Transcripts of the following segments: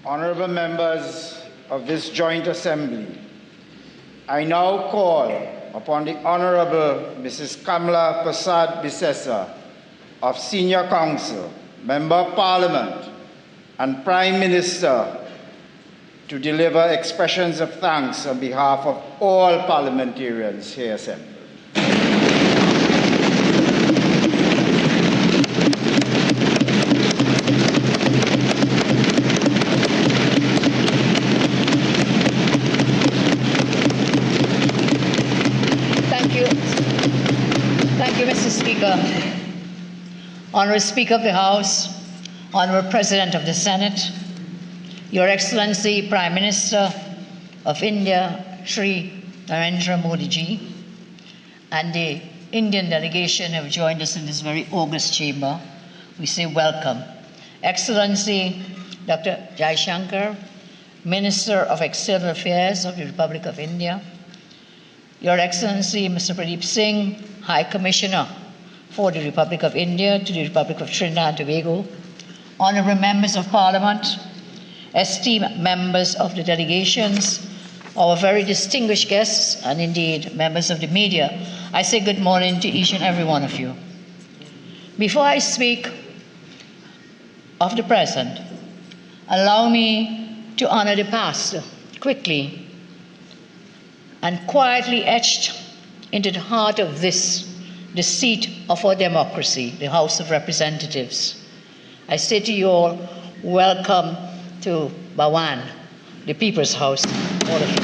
Honorable members of this joint assembly, I now call upon the Honorable Mrs. Kamala Prasad Bissessa of Senior Council, Member of Parliament and Prime Minister to deliver expressions of thanks on behalf of all parliamentarians here assembled. Thank you, Mr. Speaker. Honourable Speaker of the House, Honourable President of the Senate, Your Excellency Prime Minister of India, Shri Narendra Modi ji, and the Indian delegation who have joined us in this very august chamber, we say welcome. Excellency Dr. Jaishankar, Minister of External Affairs of the Republic of India, Your Excellency Mr. Pradeep Singh, High Commissioner for the Republic of India to the Republic of Trinidad and Tobago, Honourable Members of Parliament, esteemed members of the delegations, our very distinguished guests, and indeed members of the media, I say good morning to each and every one of you. Before I speak of the present, allow me to honour the past quickly and quietly etched into the heart of this, the seat of our democracy, the House of Representatives. I say to you all, welcome to Bhawan, the People's House, all of you.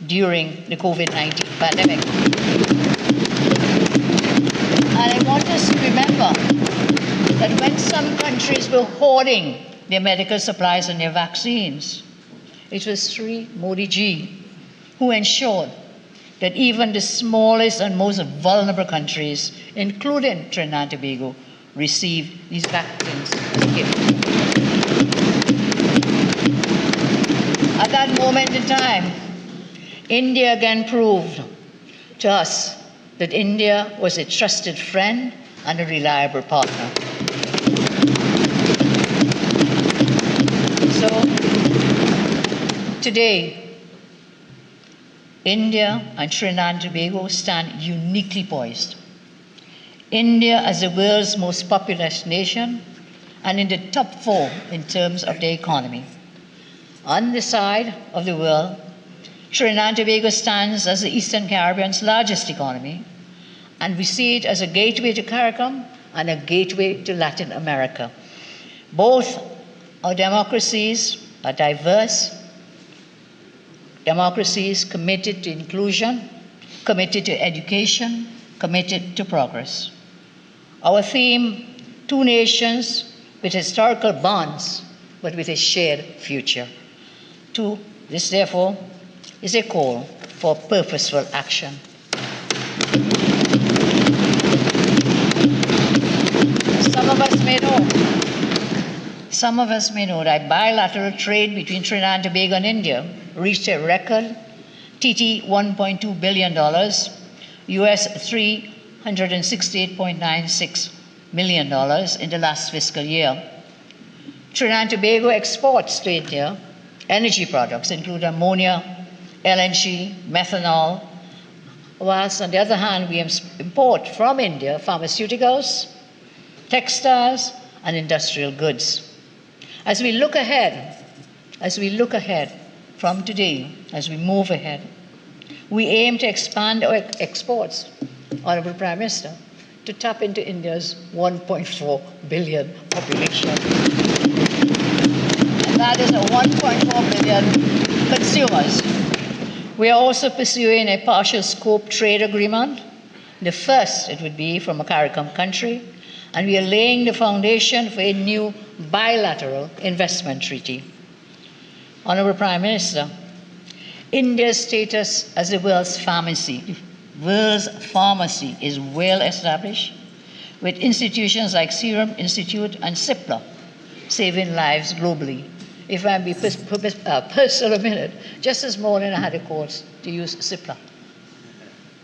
During the COVID-19 pandemic. And I want us to remember that when some countries were hoarding their medical supplies and their vaccines, it was Sri Modi ji who ensured that even the smallest and most vulnerable countries, including Trinidad and Tobago, received these vaccines as a gift. At that moment in time, India again proved to us that India was a trusted friend and a reliable partner. So, today, India and Trinidad and Tobago stand uniquely poised. India as the world's most populous nation and in the top 4 in terms of their economy. On the side of the world, Trinidad and Tobago stands as the Eastern Caribbean's largest economy, and we see it as a gateway to CARICOM and a gateway to Latin America. Both our democracies are diverse, democracies committed to inclusion, committed to education, committed to progress. Our theme, two nations with historical bonds, but with a shared future. This therefore is a call for purposeful action. Some of us may know that bilateral trade between Trinidad and Tobago and India reached a record TT $1.2 billion, US $368.96 million in the last fiscal year. Trinidad and Tobago exports to India energy products, including ammonia, LNG, methanol, whilst on the other hand we import from India pharmaceuticals, textiles, and industrial goods. As we look ahead from today, as we move ahead, we aim to expand our exports, Honourable Prime Minister, to tap into India's 1.4 billion population. And that is 1.4 billion consumers. We are also pursuing a partial scope trade agreement, the first it would be from a CARICOM country, and we are laying the foundation for a new bilateral investment treaty. Honourable Prime Minister, India's status as the world's pharmacy is well established, with institutions like Serum Institute and CIPLA saving lives globally. If I may be personal a minute, just this morning I had a course to use CIPLA.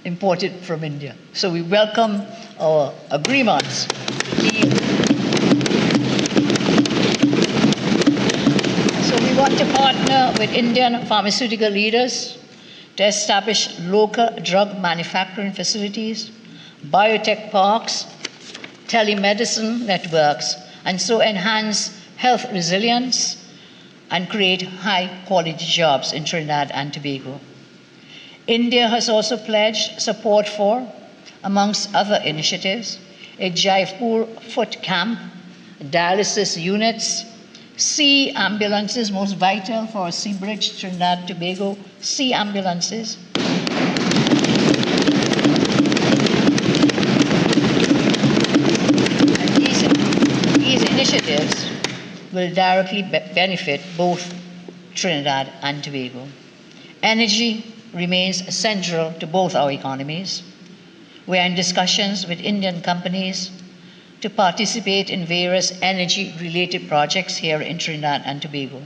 imported from India. So we welcome our agreements. So we want to partner with Indian pharmaceutical leaders to establish local drug manufacturing facilities, biotech parks, telemedicine networks, and so enhance health resilience and create high-quality jobs in Trinidad and Tobago. India has also pledged support for, amongst other initiatives, a Jaipur foot camp, dialysis units, sea ambulances, most vital for Sea Bridge, Trinidad and Tobago, sea ambulances. And these initiatives will directly benefit both Trinidad and Tobago. Energy remains central to both our economies. We are in discussions with Indian companies to participate in various energy-related projects here in Trinidad and Tobago.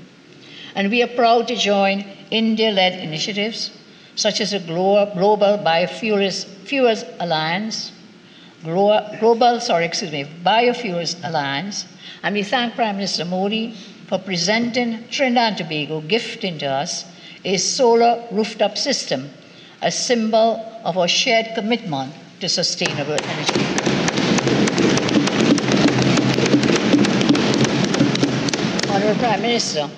And we are proud to join India-led initiatives such as the Global Biofuels Alliance, Biofuels Alliance, and we thank Prime Minister Modi for presenting Trinidad and Tobago, gifting to us a solar rooftop system, a symbol of our shared commitment to sustainable energy. Honorable Prime Minister,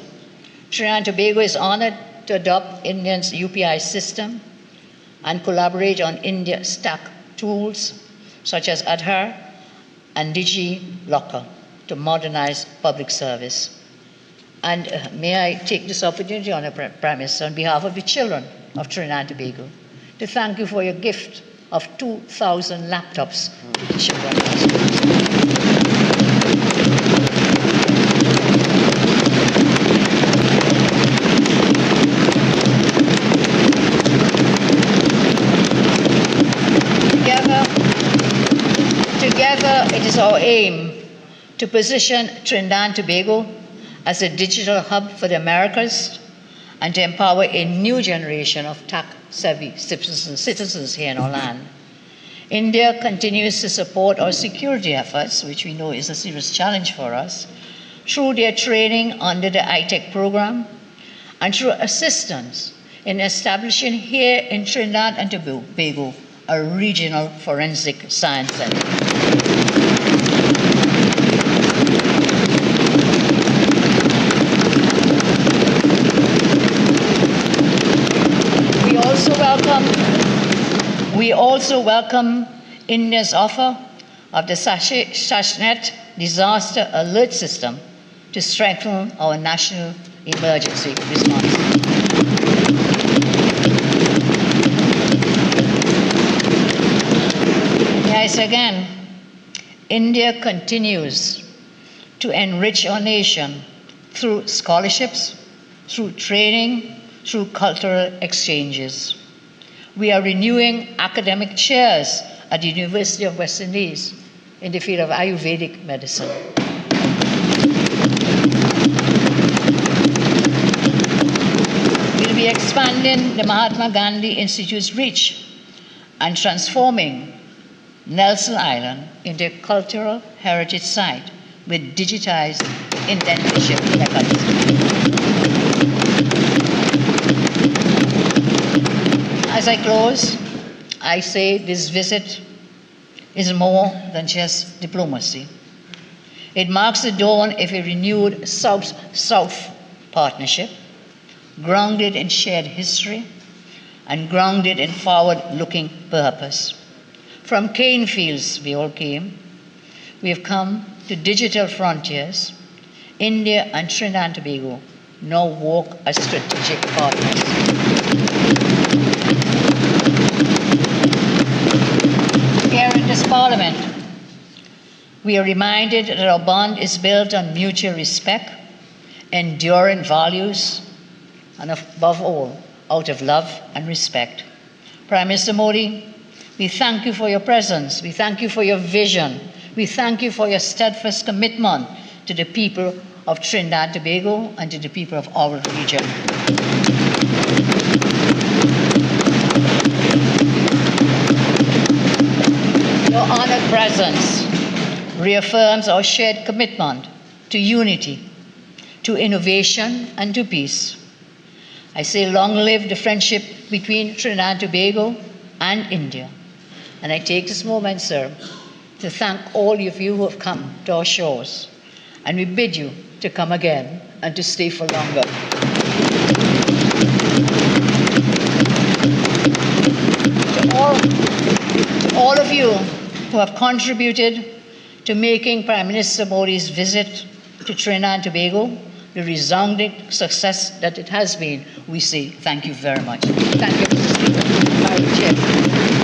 Trinidad and Tobago is honored to adopt India's UPI system and collaborate on India stack tools such as Aadhaar and DigiLocker to modernize public service. And may I take this opportunity, Honourable Prime Minister, on behalf of the children of Trinidad and Tobago, to thank you for your gift of 2,000 laptops to the children. Together, it is our aim to position Trinidad and Tobago as a digital hub for the Americas and to empower a new generation of tech-savvy citizens here in our land. India continues to support our security efforts, which we know is a serious challenge for us, through their training under the ITEC program and through assistance in establishing here in Trinidad and Tobago a regional forensic science center. We also welcome India's offer of the Sashnet disaster alert system to strengthen our national emergency response. Yes, again, India continues to enrich our nation through scholarships, through training, through cultural exchanges. We are renewing academic chairs at the University of West Indies in the field of Ayurvedic medicine. We'll be expanding the Mahatma Gandhi Institute's reach and transforming Nelson Island into a cultural heritage site with digitized indentation records. As I close, I say this visit is more than just diplomacy. It marks the dawn of a renewed South-South partnership, grounded in shared history and grounded in forward-looking purpose. From cane fields we all came. We have come to digital frontiers. India and Trinidad and Tobago now walk as strategic partners. Here in this Parliament, we are reminded that our bond is built on mutual respect, enduring values, and above all, out of love and respect. Prime Minister Modi, we thank you for your presence. We thank you for your vision. We thank you for your steadfast commitment to the people of Trinidad and Tobago and to the people of our region. presence reaffirms our shared commitment to unity, to innovation, and to peace. I say long live the friendship between Trinidad and Tobago and India. And I take this moment, sir, to thank all of you who have come to our shores. And we bid you to come again and to stay for longer. To all of you who have contributed to making Prime Minister Modi's visit to Trinidad and Tobago the resounding success that it has been, we say thank you very much. Thank you, Mr. Speaker. Madam Chair.